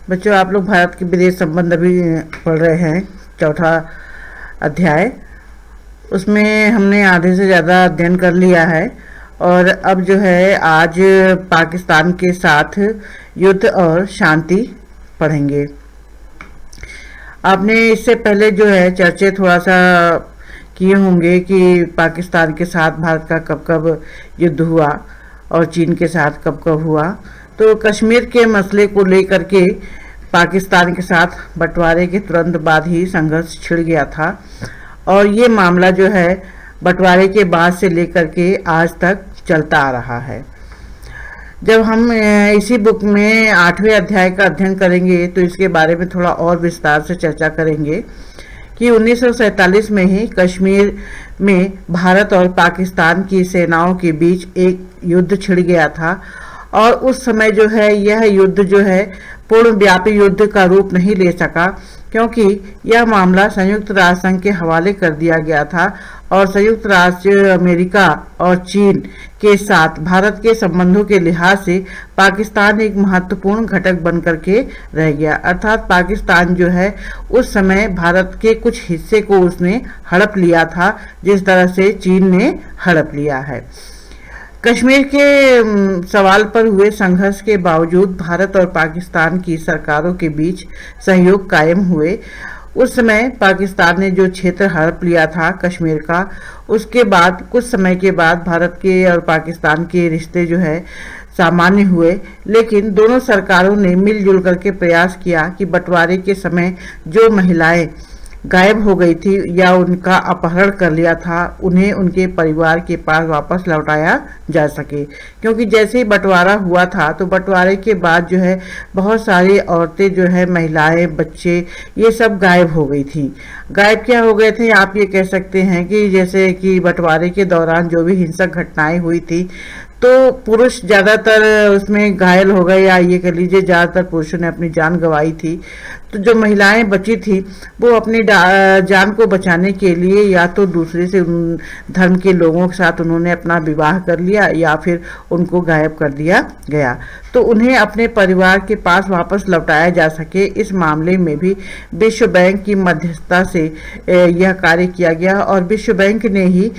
बच्चों, आप लोग भारत के विदेश संबंध अभी पढ़ रहे हैं, चौथा अध्याय। उसमें हमने आधे से ज़्यादा अध्ययन कर लिया है और अब जो है आज पाकिस्तान के साथ युद्ध और शांति पढ़ेंगे। आपने इससे पहले जो है चर्चे थोड़ा सा किए होंगे कि पाकिस्तान के साथ भारत का कब कब युद्ध हुआ और चीन के साथ कब कब हुआ। तो कश्मीर के मसले को लेकर के पाकिस्तान के साथ बंटवारे के तुरंत बाद ही संघर्ष छिड़ गया था और ये मामला जो है बंटवारे के बाद से लेकर के आज तक चलता आ रहा है। जब हम इसी बुक में 8वें अध्याय का अध्ययन करेंगे तो इसके बारे में थोड़ा और विस्तार से चर्चा करेंगे कि 1947 में ही कश्मीर में भारत और पाकिस्तान की सेनाओं के बीच एक युद्ध छिड़ गया था और उस समय जो है यह युद्ध जो है पूर्ण व्यापी युद्ध का रूप नहीं ले सका, क्योंकि यह मामला संयुक्त राष्ट्र संघ के हवाले कर दिया गया था और संयुक्त राष्ट्र अमेरिका और चीन के साथ भारत के संबंधों के लिहाज से पाकिस्तान एक महत्वपूर्ण घटक बनकर के रह गया। अर्थात पाकिस्तान जो है उस समय भारत के कुछ हिस्से को उसने हड़प लिया था, जिस तरह से चीन ने हड़प लिया है। कश्मीर के सवाल पर हुए संघर्ष के बावजूद भारत और पाकिस्तान की सरकारों के बीच सहयोग कायम हुए। उस समय पाकिस्तान ने जो क्षेत्र हड़प लिया था कश्मीर का, उसके बाद कुछ समय के बाद भारत के और पाकिस्तान के रिश्ते जो है सामान्य हुए, लेकिन दोनों सरकारों ने मिलजुल करके प्रयास किया कि बंटवारे के समय जो महिलाएं गायब हो गई थी या उनका अपहरण कर लिया था उन्हें उनके परिवार के पास वापस लौटाया जा सके, क्योंकि जैसे ही बंटवारा हुआ था तो बंटवारे के बाद जो है बहुत सारी औरतें जो है, महिलाएं, बच्चे, ये सब गायब हो गई थी। गायब क्या हो गए थे, आप ये कह सकते हैं कि जैसे कि बंटवारे के दौरान जो भी हिंसक घटनाएं हुई थी तो पुरुष ज़्यादातर उसमें घायल हो गए, या ये कह लीजिए ज़्यादातर पुरुषों ने अपनी जान गंवाई थी। तो जो महिलाएं बची थी वो अपनी जान को बचाने के लिए या तो दूसरे से धर्म के लोगों के साथ उन्होंने अपना विवाह कर लिया या फिर उनको गायब कर दिया गया। तो उन्हें अपने परिवार के पास वापस लौटाया जा सके, इस मामले में भी विश्व बैंक की मध्यस्थता से यह कार्य किया गया और विश्व बैंक ने ही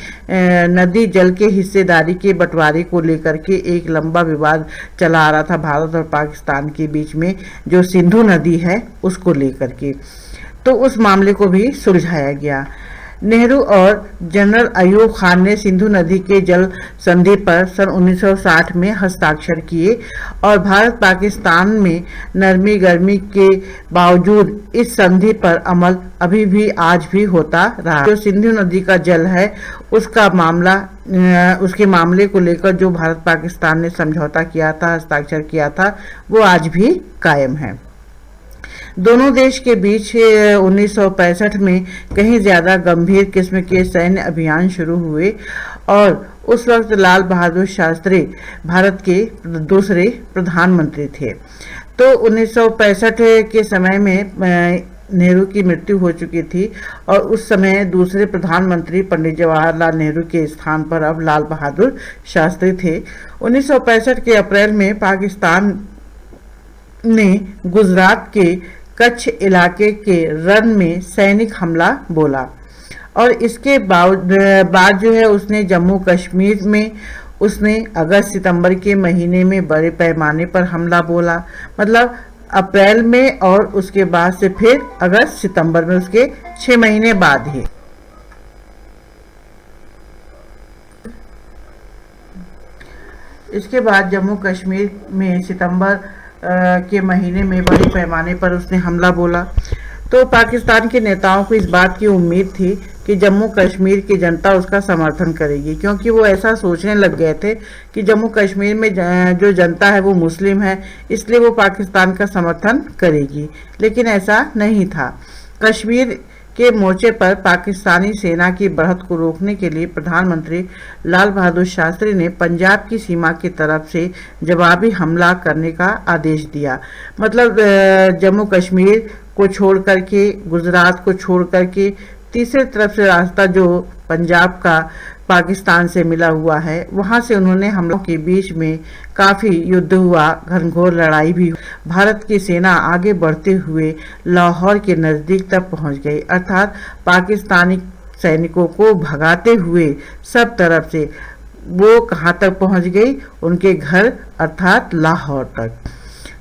नदी जल के हिस्सेदारी के बंटवारे को लेकर के एक लंबा विवाद चला आ रहा था भारत और पाकिस्तान के बीच में, जो सिंधु नदी है उसको लेकर के। तो उस मामले को भी सुलझाया गया। नेहरू और जनरल अयूब खान ने सिंधु नदी के जल संधि पर सन 1960 में हस्ताक्षर किए और भारत पाकिस्तान में नरमी गर्मी के बावजूद इस संधि पर अमल अभी भी आज भी होता रहा। जो सिंधु नदी का जल है उसका मामला, उसके मामले को लेकर जो भारत पाकिस्तान ने समझौता किया था, हस्ताक्षर किया था, वो आज भी कायम है। दोनों देश के बीच 1965 में कहीं ज्यादा गंभीर किस्म के सैन्य अभियान शुरू हुए और उस वक्त लाल बहादुर शास्त्री भारत के दूसरे प्रधानमंत्री थे। तो 1965 के समय में नेहरू की मृत्यु हो चुकी थी और उस समय दूसरे प्रधानमंत्री पंडित जवाहरलाल नेहरू के स्थान पर अब लाल बहादुर शास्त्री थे। 1965 के अप्रैल में पाकिस्तान ने गुजरात के कच्छ इलाके के रन में सैनिक हमला बोला और इसके बाद जो है उसने जम्मू कश्मीर में उसने अगस्त सितंबर के महीने में बड़े पैमाने पर हमला बोला। मतलब अप्रैल में और उसके बाद से फिर अगस्त सितंबर में, उसके 6 महीने बाद ही। इसके बाद जम्मू कश्मीर में सितंबर के महीने में बड़े पैमाने पर उसने हमला बोला। तो पाकिस्तान के नेताओं को इस बात की उम्मीद थी कि जम्मू कश्मीर की जनता उसका समर्थन करेगी, क्योंकि वो ऐसा सोचने लग गए थे कि जम्मू कश्मीर में जो जनता है वो मुस्लिम है, इसलिए वो पाकिस्तान का समर्थन करेगी। लेकिन ऐसा नहीं था। कश्मीर के मोर्चे पर पाकिस्तानी सेना की बढ़त को रोकने के लिए प्रधानमंत्री लाल बहादुर शास्त्री ने पंजाब की सीमा की तरफ से जवाबी हमला करने का आदेश दिया। मतलब जम्मू कश्मीर को छोड़ करके, गुजरात को छोड़ करके तीसरे तरफ से रास्ता जो पंजाब का पाकिस्तान से मिला हुआ है, वहां से उन्होंने हमलों के बीच में काफी युद्ध हुआ, घनघोर लड़ाई भी। भारत की सेना आगे बढ़ते हुए लाहौर के नजदीक तक पहुंच गई, अर्थात पाकिस्तानी सैनिकों को भगाते हुए सब तरफ से वो कहां तक पहुंच गई, उनके घर अर्थात लाहौर तक।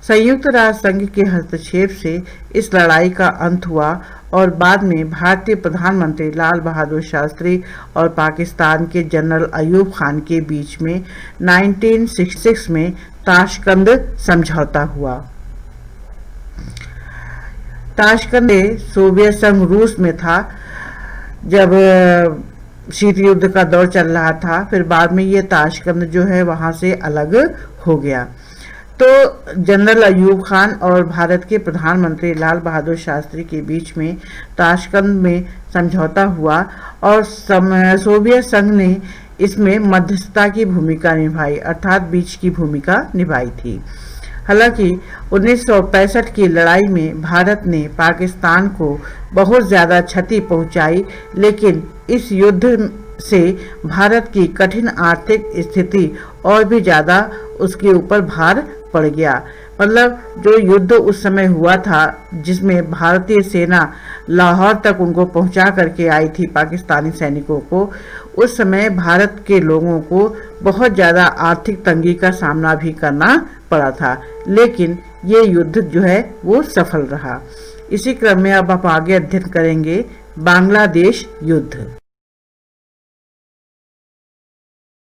संयुक्त राष्ट्र संघ के हस्तक्षेप से इस लड़ाई का अंत हुआ और बाद में भारतीय प्रधानमंत्री लाल बहादुर शास्त्री और पाकिस्तान के जनरल अयूब खान के बीच में 1966 में ताशकंद समझौता हुआ। ताशकंद सोवियत संघ रूस में था जब शीत युद्ध का दौर चल रहा था, फिर बाद में ये ताशकंद जो है वहां से अलग हो गया। तो जनरल अयूब खान और भारत के प्रधानमंत्री लाल बहादुर शास्त्री के बीच में ताशकंद में समझौता हुआ और सोवियत संघ ने इसमें मध्यस्थता की भूमिका निभाई, अर्थात बीच की भूमिका निभाई थी। हालांकि 1965 की लड़ाई में भारत ने पाकिस्तान को बहुत ज़्यादा क्षति पहुंचाई, लेकिन इस युद्ध से भारत की कठिन आर्थिक स्थिति और भी ज़्यादा उसके ऊपर भार पड़ गया। मतलब जो युद्ध उस समय हुआ था, जिसमें भारतीय सेना लाहौर तक उनको पहुंचा करके आई थी पाकिस्तानी सैनिकों को, उस समय भारत के लोगों को बहुत ज़्यादा आर्थिक तंगी का सामना भी करना पड़ा था, लेकिन ये युद्ध जो है वो सफल रहा। इसी क्रम में अब आप आगे अध्ययन करेंगे बांग्लादेश युद्ध।